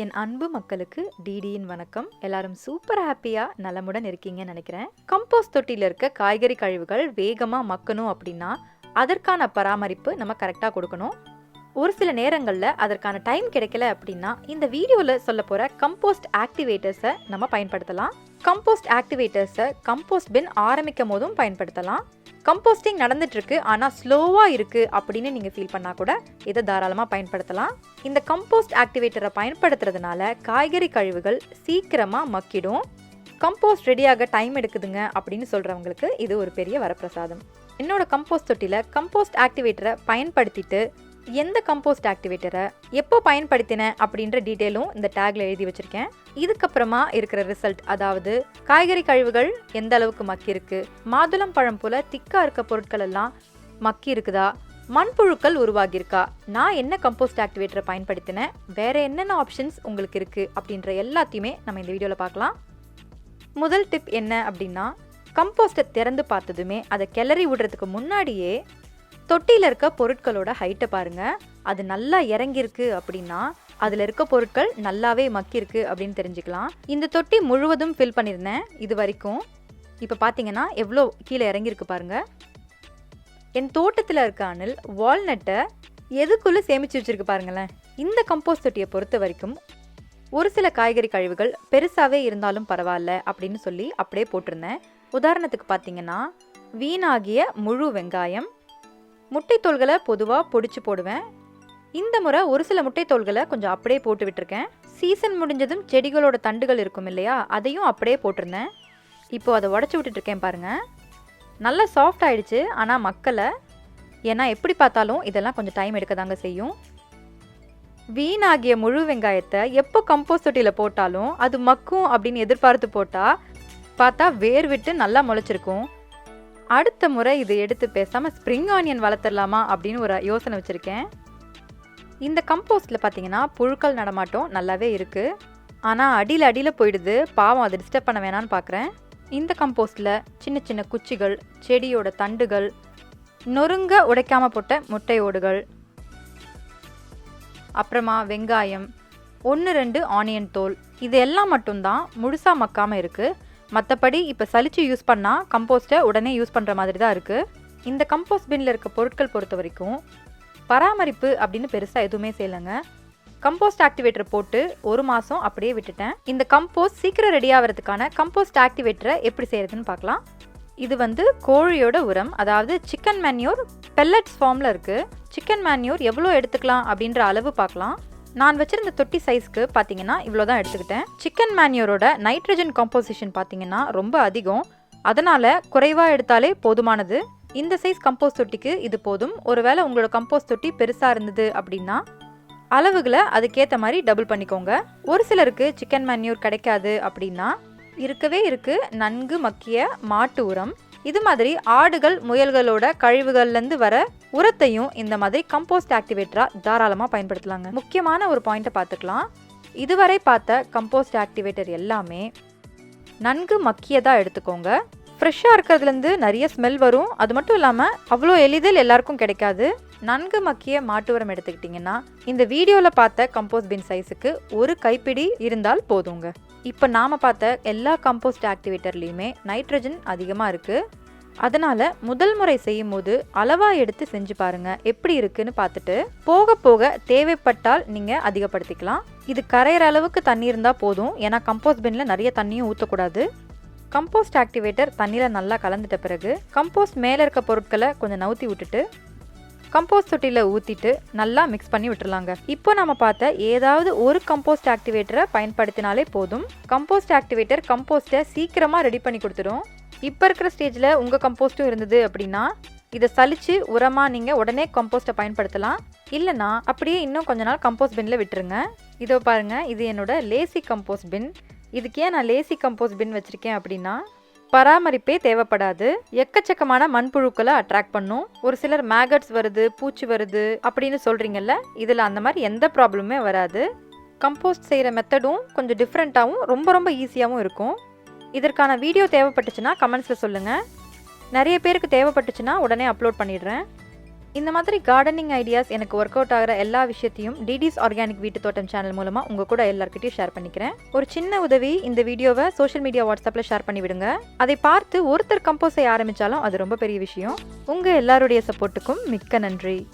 என் அன்பு மக்களுக்கு டிடியின் வணக்கம். எல்லாரும் சூப்பர் ஹாப்பியா நலமுடன் இருக்கீங்கன்னு நினைக்கிறேன். கம்போஸ்ட் தொட்டியில் இருக்க காய்கறி கழிவுகள் வேகமாக மக்கணும் அப்படின்னா அதற்கான பராமரிப்பு நம்ம கரெக்டாக கொடுக்கணும். ஒரு சில நேரங்களில் அதற்கான டைம் கிடைக்கல அப்படின்னா இந்த வீடியோவில் சொல்ல போகிற கம்போஸ்ட் ஆக்டிவேட்டர்ஸை நம்ம பயன்படுத்தலாம். கம்போஸ்ட் ஆக்டிவேட்டர்ஸை கம்போஸ்ட் பின் ஆரம்பிக்கும் போதும் பயன்படுத்தலாம். கம்போஸ்டிங் நடந்துட்டு இருக்கு ஆனால் ஸ்லோவாக இருக்கு அப்படின்னு நீங்கள் ஃபீல் பண்ணால் கூட இதை தாராளமாக பயன்படுத்தலாம். இந்த கம்போஸ்ட் ஆக்டிவேட்டரை பயன்படுத்துறதுனால காய்கறி கழிவுகள் சீக்கிரமாக மக்கிடும். கம்போஸ்ட் ரெடியாக டைம் எடுக்குதுங்க அப்படின்னு சொல்கிறவங்களுக்கு இது ஒரு பெரிய வரப்பிரசாதம். என்னோட கம்போஸ்ட் தொட்டியில் கம்போஸ்ட் ஆக்டிவேட்டரை பயன்படுத்திட்டு எந்த கம்போஸ்ட் ஆக்டிவேட்டரை எப்போ பயன்படுத்தினேன் அப்படின்ற டீட்டெயிலும் இந்த டேக்ல எழுதி வச்சிருக்கேன். இதுக்கப்புறமா இருக்கிற ரிசல்ட், அதாவது காய்கறி கழிவுகள் எந்த அளவுக்கு மக்கி இருக்கு, மாதுளம் பழம் போல திக்கா இருக்க பொருட்கள் எல்லாம் மக்கி இருக்குதா, மண்புழுக்கள் உருவாகியிருக்கா, நான் என்ன கம்போஸ்ட் ஆக்டிவேட்டரை பயன்படுத்தினேன், வேற என்னென்ன ஆப்ஷன்ஸ் உங்களுக்கு இருக்கு அப்படின்ற எல்லாத்தையுமே நம்ம இந்த வீடியோவில் பார்க்கலாம். முதல் டிப் என்ன அப்படின்னா, கம்போஸ்ட்டை திறந்து பார்த்ததுமே அதை கிளறி விடுறதுக்கு முன்னாடியே தொட்டியில் இருக்க பொருட்களோட ஹைட்டை பாருங்க. அது நல்லா இறங்கியிருக்கு அப்படின்னா அதில் இருக்க பொருட்கள் நல்லாவே மக்கியிருக்கு அப்படின்னு தெரிஞ்சுக்கலாம். இந்த தொட்டி முழுவதும் ஃபில் பண்ணியிருந்தேன் இது வரைக்கும். இப்போ பார்த்தீங்கன்னா எவ்வளோ கீழே இறங்கியிருக்கு பாருங்க. என் தோட்டத்தில் இருக்க அணில் வால்நட்டை எதுக்குள்ளே சேமித்து வச்சுருக்கு பாருங்களேன். இந்த கம்போஸ்ட் தொட்டியை பொறுத்த வரைக்கும் ஒரு சில காய்கறி கழிவுகள் பெருசாகவே இருந்தாலும் பரவாயில்ல அப்படின்னு சொல்லி அப்படியே போட்டிருந்தேன். உதாரணத்துக்கு பார்த்தீங்கன்னா வீணாகிய முழு வெங்காயம், முட்டைத்தோள்களை பொதுவாக பொடிச்சு போடுவேன். இந்த முறை ஒரு சில முட்டைத்தோள்களை கொஞ்சம் அப்படியே போட்டு விட்டுருக்கேன். சீசன் முடிஞ்சதும் செடிகளோட தண்டுகள் இருக்கும் இல்லையா, அதையும் அப்படியே போட்டிருந்தேன். இப்போ அதை உடச்சி விட்டுட்ருக்கேன் பாருங்கள். நல்லா சாஃப்ட் ஆயிடுச்சு, ஆனால் மக்களை, ஏன்னா எப்படி பார்த்தாலும் இதெல்லாம் கொஞ்சம் டைம் எடுக்க தாங்க செய்யும். வீணாகிய முழு வெங்காயத்தை எப்போ கம்போஸ்ட் தொட்டியில் போட்டாலும் அது மக்கும் அப்படின்னு எதிர்பார்த்து போட்டால் பார்த்தா வேர் விட்டு நல்லா முளைச்சிருக்கும். அடுத்த முறை இது எடுத்து பேசாமல் ஸ்ப்ரிங் ஆனியன் வளர்த்துடலாமா அப்படின்னு ஒரு யோசனை வச்சுருக்கேன். இந்த கம்போஸ்டில் பார்த்தீங்கன்னா புழுக்கள் நடமாட்டம் நல்லாவே இருக்குது, ஆனால் அடியில் போயிடுது. பாவம், அதை டிஸ்டர்ப் பண்ண வேணான்னு பார்க்குறேன். இந்த கம்போஸ்டில் சின்ன சின்ன குச்சிகள், செடியோட தண்டுகள், நொறுங்க உடைக்காமல் போட்ட முட்டை ஓடுகள், அப்புறமா வெங்காயம், 1-2 ஆனியன் தோல், இது எல்லாம் மட்டும்தான் முழுசாக மக்காமல் இருக்குது. மற்றபடி இப்போ சலிச்சு யூஸ் பண்ணால் கம்போஸ்ட்டை உடனே யூஸ் பண்ணுற மாதிரி தான் இருக்குது. இந்த கம்போஸ்ட் பின்னில் இருக்க பொருட்கள் பொறுத்த வரைக்கும் பராமரிப்பு அப்படின்னு பெருசாக எதுவுமே செய்யலைங்க. கம்போஸ்ட் ஆக்டிவேட்டர் போட்டு 1 மாதம் அப்படியே விட்டுட்டேன். இந்த கம்போஸ்ட் சீக்கிரம் ரெடி ஆகிறதுக்கான கம்போஸ்ட் ஆக்டிவேட்டரை எப்படி செய்கிறதுன்னு பார்க்கலாம். இது கோழியோட உரம், அதாவது சிக்கன் மேன்யூர் பெல்லட்ஸ் ஃபார்மில் இருக்குது. சிக்கன் மேன்யூர் எவ்வளோ எடுத்துக்கலாம் அப்படின்ற அளவு பார்க்கலாம். நான் வச்சிருந்த தொட்டி சைஸ்க்கு பார்த்தீங்கன்னா இவ்வளோ தான் எடுத்துக்கிட்டேன். சிக்கன் மேன்யூரோட நைட்ரஜன் காம்போசிஷன் பார்த்தீங்கன்னா ரொம்ப அதிகம், அதனால் குறைவாக எடுத்தாலே போதுமானது. இந்த சைஸ் கம்போஸ்ட் தொட்டிக்கு இது போதும். ஒருவேளை உங்களோட கம்போஸ்ட் தொட்டி பெருசாக இருந்தது அப்படின்னா அளவுகளை அதுக்கேற்ற மாதிரி டபுள் பண்ணிக்கோங்க. ஒரு சிலருக்கு சிக்கன் மேன்யூர் கிடைக்காது அப்படின்னா இருக்கவே நன்கு மக்கிய மாட்டு உரம். இது மாதிரி ஆடுகள் முயல்களோட கழிவுகள்லேருந்து வர உரத்தையும் இந்த மாதிரி கம்போஸ்ட் ஆக்டிவேட்டராக தாராளமாக பயன்படுத்தலாங்க. முக்கியமான ஒரு பாயிண்ட்டை பார்த்துக்கலாம். இதுவரை பார்த்த கம்போஸ்ட் ஆக்டிவேட்டர் எல்லாமே நன்கு மக்கியதாக எடுத்துக்கோங்க. ஃப்ரெஷ்ஷாக இருக்கிறதுலேருந்து நிறைய ஸ்மெல் வரும். அது மட்டும் இல்லாமல் அவ்வளோ எளிதில் எல்லாருக்கும் கிடைக்காது. நன்கு மக்கிய மாட்டு உரம் எடுத்துக்கிட்டிங்கன்னா இந்த வீடியோவில் பார்த்த கம்போஸ்ட் பின் சைஸுக்கு ஒரு கைப்பிடி இருந்தால் போதுங்க. இப்போ நாம் பார்த்த எல்லா கம்போஸ்ட் ஆக்டிவேட்டர்லேயுமே நைட்ரஜன் அதிகமாக இருக்குது. அதனால் முதல் முறை செய்யும் போது அளவாக எடுத்து செஞ்சு பாருங்கள், எப்படி இருக்குன்னு பார்த்துட்டு போக போக தேவைப்பட்டால் நீங்கள் அதிகப்படுத்திக்கலாம். இது கரையிற அளவுக்கு தண்ணி இருந்தால் போதும், ஏன்னா கம்போஸ்ட் பின்னில் நிறைய தண்ணியும் ஊற்றக்கூடாது. கம்போஸ்ட் ஆக்டிவேட்டர் தண்ணியில் நல்லா கலந்துட்ட பிறகு கம்போஸ்ட் மேலே இருக்க பொருட்களை கொஞ்சம் நவுத்தி விட்டுட்டு கம்போஸ்ட் தொட்டியில் ஊற்றிட்டு நல்லா மிக்ஸ் பண்ணி விட்டுருலாங்க. இப்போ நம்ம பார்த்த ஏதாவது ஒரு கம்போஸ்ட் ஆக்டிவேட்டரை பயன்படுத்தினாலே போதும். கம்போஸ்ட் ஆக்டிவேட்டர் கம்போஸ்ட்டை சீக்கிரமாக ரெடி பண்ணி கொடுத்துடும். இப்போ இருக்கிற ஸ்டேஜில் உங்கள் கம்போஸ்ட்டும் இருந்தது அப்படின்னா இதை சலிச்சு உரமாக நீங்கள் உடனே கம்போஸ்ட்டை பயன்படுத்தலாம். இல்லைனா அப்படியே இன்னும் கொஞ்ச நாள் கம்போஸ்ட் பின்னில் விட்டுருங்க. இதோ பாருங்கள், இது என்னோட லேசி கம்போஸ்ட் பின். இதுக்கு ஏன் நான் லேசி கம்போஸ்ட் பின் வச்சுருக்கேன் அப்படின்னா பராமரிப்பே தேவைப்படாது. எக்கச்சக்கமான மண்புழுக்களை அட்ராக்ட் பண்ணும். ஒரு சிலர் மேகட்ஸ் வருது, பூச்சி வருது அப்படின்னு சொல்கிறீங்கல்ல, இதில் அந்த மாதிரி எந்த ப்ராப்ளமே வராது. கம்போஸ்ட் செய்கிற மெத்தடும் கொஞ்சம் டிஃப்ரெண்ட்டாகவும் ரொம்ப ஈஸியாகவும் இருக்கும். இதற்கான வீடியோ தேவைப்பட்டுச்சுன்னா கமெண்ட்ஸில் சொல்லுங்கள். நிறைய பேருக்கு தேவைப்பட்டுச்சுன்னா உடனே அப்லோட் பண்ணிடுறேன். இந்த மாதிரி கார்டனிங் ஐடியாஸ் எனக்கு ஒர்க் அவுட் ஆகிற எல்லா விஷயத்தையும் டிடிஸ் ஆர்கானிக் வீட்டு தோட்டம் சேனல் மூலமா உங்க கூட எல்லார்கிட்டயும் ஷேர் பண்ணிக்கிறேன். ஒரு சின்ன உதவி, இந்த வீடியோவை சோஷியல் மீடியா வாட்ஸ்அப்ல ஷேர் பண்ணி விடுங்க. அதை பார்த்து ஒருத்தர் கம்போஸ் செய்ய ஆரம்பிச்சாலும் அது ரொம்ப பெரிய விஷயம். உங்க எல்லாருடைய சப்போர்ட்டுக்கும் மிக்க நன்றி.